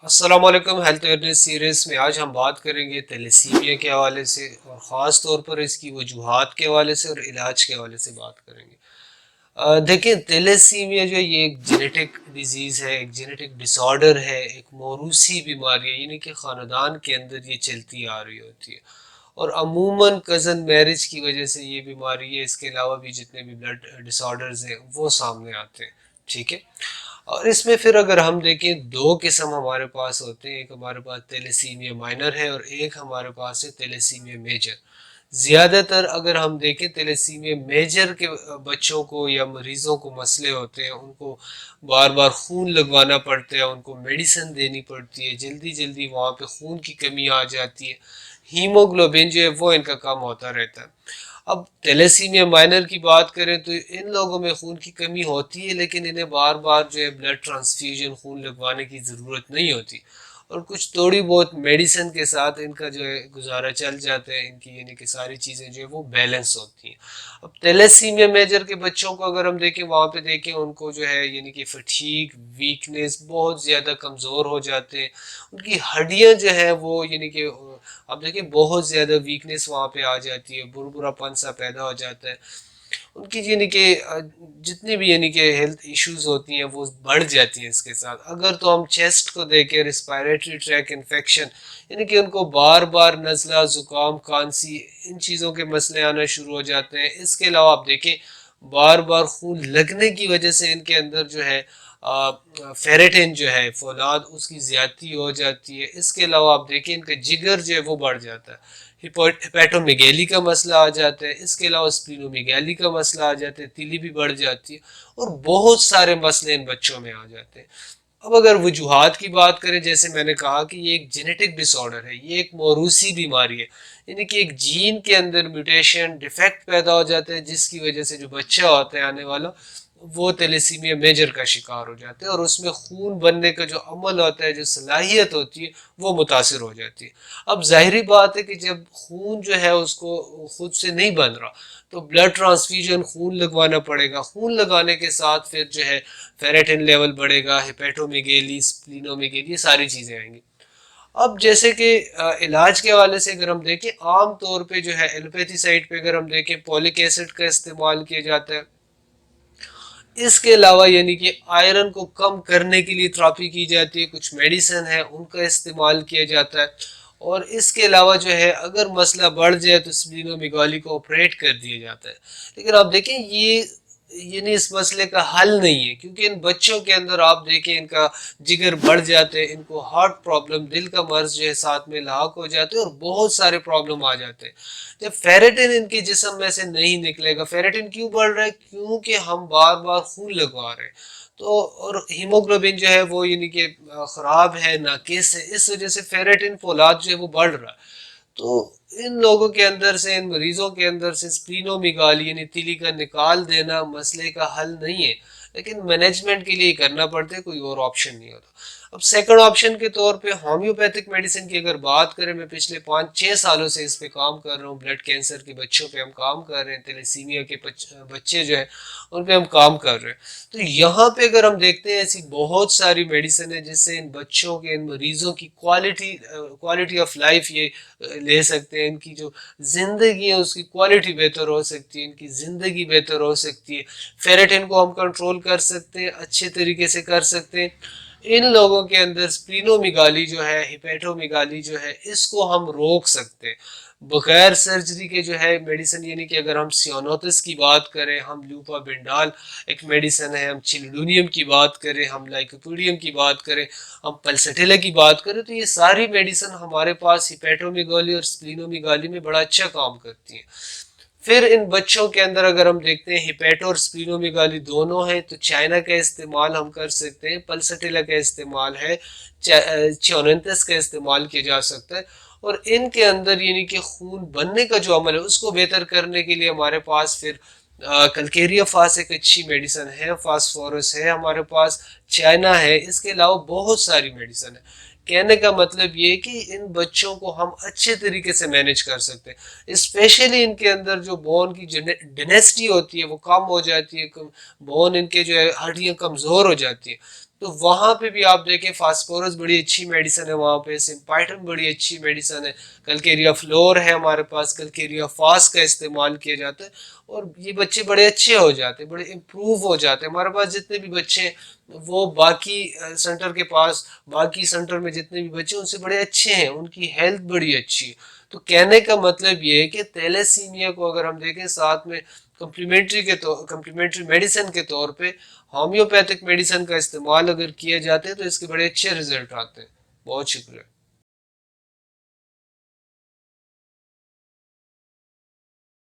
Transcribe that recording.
السلام علیکم. Health awareness series میں آج ہم بات کریں گے تیلیسیمیا کے حوالے سے، اور خاص طور پر اس کی وجوہات کے حوالے سے اور علاج کے حوالے سے بات کریں گے. دیکھیں، تیلیسیمیا جو ہے یہ ایک جینیٹک ڈیزیز ہے، ایک جینیٹک ڈس آرڈر ہے، ایک موروثی بیماری ہے، یعنی کہ خاندان کے اندر یہ چلتی آ رہی ہوتی ہے، اور عموماً کزن میرج کی وجہ سے یہ بیماری ہے. اس کے علاوہ بھی جتنے بھی بلڈ ڈس آرڈرز ہیں وہ سامنے آتے ہیں. ٹھیک ہے. اور اس میں پھر اگر ہم دیکھیں، دو قسم ہمارے پاس ہوتے ہیں. ایک ہمارے پاس تیلیسیمیا مائنر ہے اور ایک ہمارے پاس ہے تیلیسیمیا میجر. زیادہ تر اگر ہم دیکھیں تیلیسیمیا میجر کے بچوں کو یا مریضوں کو مسئلے ہوتے ہیں، ان کو بار بار خون لگوانا پڑتا ہے، ان کو میڈیسن دینی پڑتی ہے، جلدی جلدی وہاں پہ خون کی کمی آ جاتی ہے، ہیموگلوبن جو ہے وہ ان کا کم ہوتا رہتا ہے. اب تیلیسیمیا مائنر کی بات کریں تو ان لوگوں میں خون کی کمی ہوتی ہے، لیکن انہیں بار بار جو ہے بلڈ ٹرانسفیوژن خون لگوانے کی ضرورت نہیں ہوتی، اور کچھ تھوڑی بہت میڈیسن کے ساتھ ان کا جو ہے گزارا چل جاتا ہے. ان کی یعنی کہ ساری چیزیں جو ہے وہ بیلنس ہوتی ہیں. اب تیلیسیمیا میجر کے بچوں کو اگر ہم دیکھیں، وہاں پہ دیکھیں ان کو جو ہے یعنی کہ فٹیگ، ویکنیس، بہت زیادہ کمزور ہو جاتے ہیں. ان کی ہڈیاں جو ہے وہ یعنی کہ اب دیکھیں بہت زیادہ ویکنیس وہاں پہ آ جاتی ہے، بربرا پن سا پیدا ہو جاتا ہے. ان کی یعنی کہ جتنی بھی یعنی کہ ہیلتھ ایشوز ہوتی ہیں وہ بڑھ جاتی ہیں اس کے ساتھ. اگر تو ہم چیسٹ کو دیکھیں، ریسپائریٹری ٹریک انفیکشن، یعنی کہ ان کو بار بار نزلہ، زکام، کھانسی، ان چیزوں کے مسئلے آنا شروع ہو جاتے ہیں. اس کے علاوہ آپ دیکھیں بار بار خون لگنے کی وجہ سے ان کے اندر جو ہے فیریٹن جو ہے فولاد، اس کی زیادتی ہو جاتی ہے. اس کے علاوہ آپ دیکھیں ان کا جگر جو ہے وہ بڑھ جاتا ہے، ہیپیٹومیگیلی کا مسئلہ آ جاتا ہے. اس کے علاوہ اسپلینومیگیلی کا مسئلہ آ جاتا ہے، تیلی بھی بڑھ جاتی ہے، اور بہت سارے مسئلے ان بچوں میں آ جاتے ہیں. اب اگر وجوہات کی بات کریں، جیسے میں نے کہا کہ یہ ایک جینیٹک ڈس آرڈر ہے، یہ ایک موروثی بیماری ہے، یعنی کہ ایک جین کے اندر میوٹیشن، ڈیفیکٹ پیدا ہو جاتا ہے، جس کی وجہ سے جو بچہ ہوتا ہے آنے والا، وہ تیلیسیمیا میجر کا شکار ہو جاتے ہیں، اور اس میں خون بننے کا جو عمل ہوتا ہے، جو صلاحیت ہوتی ہے، وہ متاثر ہو جاتی ہے. اب ظاہری بات ہے کہ جب خون جو ہے اس کو خود سے نہیں بن رہا، تو بلڈ ٹرانسفیوژن، خون لگوانا پڑے گا. خون لگانے کے ساتھ پھر جو ہے فیریٹن لیول بڑھے گا، ہیپیٹومیگیلی، اسپلینومیگیلی، یہ ساری چیزیں آئیں گی. اب جیسے کہ علاج کے حوالے سے اگر ہم دیکھیں، عام طور پہ جو ہے ایلوپیتھی سائڈ پہ اگر ہم دیکھیں پولک ایسڈ کا استعمال کیا جاتا ہے. اس کے علاوہ یعنی کہ آئرن کو کم کرنے کے لیے تھراپی کی جاتی ہے، کچھ میڈیسن ہے ان کا استعمال کیا جاتا ہے. اور اس کے علاوہ جو ہے اگر مسئلہ بڑھ جائے تو اسپلینومیگالی کو آپریٹ کر دیا جاتا ہے. لیکن آپ دیکھیں یہ یعنی اس مسئلے کا حل نہیں ہے، کیونکہ ان بچوں کے اندر آپ دیکھیں ان کا جگر بڑھ جاتے ہیں، ان کو ہارٹ پرابلم، دل کا مرض جو ہے ساتھ میں لاحق ہو جاتے ہیں، اور بہت سارے پرابلم آ جاتے ہیں. جب فیریٹن ان کے جسم میں سے نہیں نکلے گا، فیریٹن کیوں بڑھ رہا ہے؟ کیونکہ ہم بار بار خون لگوا رہے ہیں. تو اور ہیموگلوبن جو ہے وہ یعنی کہ خراب ہے، ناقص ہے، اس وجہ سے فیریٹن فولاد جو ہے وہ بڑھ رہا ہے. تو ان لوگوں کے اندر سے، ان مریضوں کے اندر سے اسپلینومیگالی یعنی تیلی کا نکال دینا مسئلے کا حل نہیں ہے، لیکن مینجمنٹ کے لیے کرنا پڑتا ہے، کوئی اور آپشن نہیں ہوتا. اب سیکنڈ آپشن کے طور پہ ہومیوپیتھک میڈیسن کی اگر بات کریں، میں پچھلے 5-6 سالوں سے اس پہ کام کر رہا ہوں. بلڈ کینسر کے بچوں پہ ہم کام کر رہے ہیں، تیلیسیمیا کے بچے جو ہیں ان پہ ہم کام کر رہے ہیں. تو یہاں پہ اگر ہم دیکھتے ہیں ایسی بہت ساری میڈیسن ہے جس سے ان بچوں کے، ان مریضوں کی کوالٹی آف لائف یہ لے سکتے ہیں. ان کی جو زندگی ہے اس کی کوالٹی بہتر ہو سکتی ہے، ان کی زندگی بہتر ہو سکتی ہے. فیریٹن کو ہم کنٹرول کر سکتے ہیں، اچھے طریقے سے کر سکتے ہیں. ان لوگوں کے اندر اسپلینومیگالی جو ہے، ہیپیٹومیگالی جو ہے، اس کو ہم روک سکتے ہیں بغیر سرجری کے. جو ہے میڈیسن یعنی کہ اگر ہم سیونوتس کی بات کریں، ہم لوپا بنڈال ایک میڈیسن ہے، ہم چلیڈونیم کی بات کریں، ہم لائکوپوڈیم کی بات کریں، ہم پلسٹیلا کی بات کریں، تو یہ ساری میڈیسن ہمارے پاس ہیپیٹومیگالی اور اسپلینومیگالی میں بڑا اچھا کام کرتی ہیں. پھر ان بچوں کے اندر اگر ہم دیکھتے ہیں ہیپیٹو اور اسپلینومیگالی دونوں ہیں، تو چائنا کا استعمال ہم کر سکتے ہیں، پلسٹیلا کا استعمال ہے، چیوننتس کا استعمال کیا جا سکتا ہے. اور ان کے اندر یعنی کہ خون بننے کا جو عمل ہے اس کو بہتر کرنے کے لیے ہمارے پاس پھر کلکیریا فاس ایک اچھی میڈیسن ہے، فاسفورس ہے ہمارے پاس، چائنا ہے. اس کے علاوہ بہت ساری میڈیسن ہے. کہنے کا مطلب یہ کہ ان بچوں کو ہم اچھے طریقے سے مینج کر سکتے ہیں. اسپیشلی ان کے اندر جو بون کی ڈینسٹی ہوتی ہے وہ کم ہو جاتی ہے، بون ان کے جو ہے ہڈیاں کمزور ہو جاتی ہیں. تو وہاں پہ بھی آپ دیکھیں فاسفورس بڑی اچھی میڈیسن ہے، وہاں پہ سمپائٹن بڑی اچھی میڈیسن ہے، کلکیریا فلور ہے ہمارے پاس، کلکیریا فاس کا استعمال کیا جاتا ہے، اور یہ بچے بڑے اچھے ہو جاتے ہیں، بڑے امپروو ہو جاتے ہیں. ہمارے پاس جتنے بھی بچے ہیں وہ باقی سینٹر کے پاس، باقی سینٹر میں جتنے بھی بچے ہیں ان سے بڑے اچھے ہیں، ان کی ہیلتھ بڑی اچھی ہے. تو کہنے کا مطلب یہ ہے کہ تیلیسیمیا کو اگر ہم دیکھیں ساتھ میں کمپلیمنٹری میڈیسن کے طور پہ ہومیوپیتھک میڈیسن کا استعمال اگر کیا جاتے ہیں تو اس کے بڑے اچھے رزلٹ آتے ہیں. بہت شکریہ.